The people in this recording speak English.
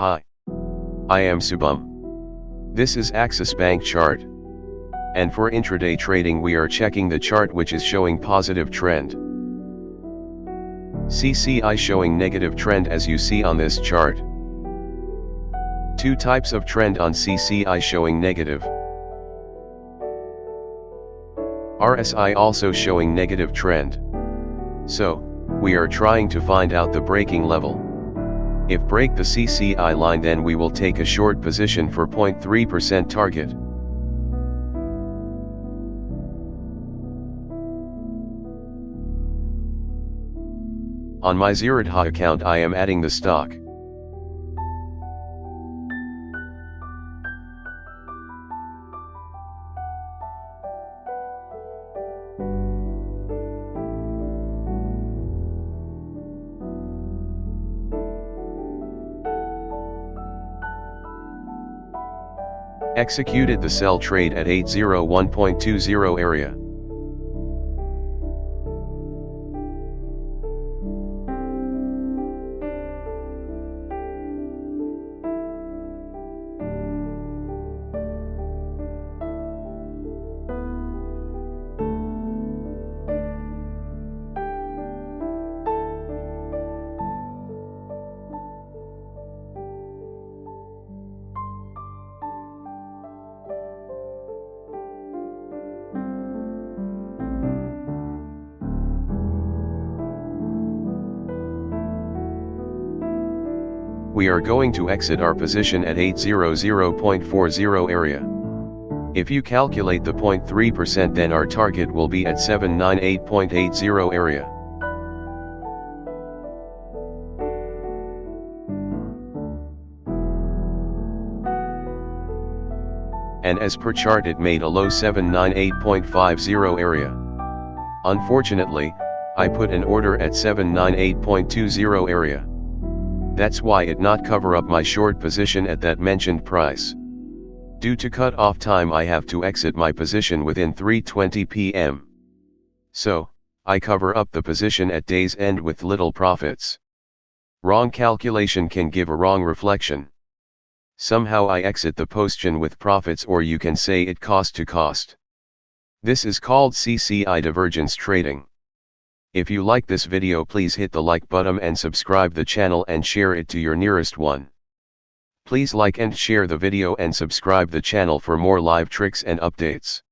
Hi. I am Subham. This is Axis Bank chart. And for intraday trading we are checking the chart which is showing positive trend. CCI showing negative trend as you see on this chart. Two types of trend on CCI showing negative. RSI also showing negative trend. So, we are trying to find out the breaking level. If break the CCI line, then we will take a short position for 0.3% target. On my Zerodha account I am adding the stock. Executed the sell trade at 801.20 area. We are going to exit our position at 800.40 area. If you calculate the 0.3%, then our target will be at 798.80 area. And as per chart it made a low 798.50 area. Unfortunately, I put an order at 798.20 area. That's why it not cover up my short position at that mentioned price. Due to cut off time I have to exit my position within 3:20 p.m. So, I cover up the position at day's end with little profits. Wrong calculation can give a wrong reflection. Somehow I exit the position with profits, or you can say it cost to cost. This is called CCI divergence trading. If you like this video, please hit the like button and subscribe the channel and share it to your nearest one. Please like and share the video and subscribe the channel for more live tricks and updates.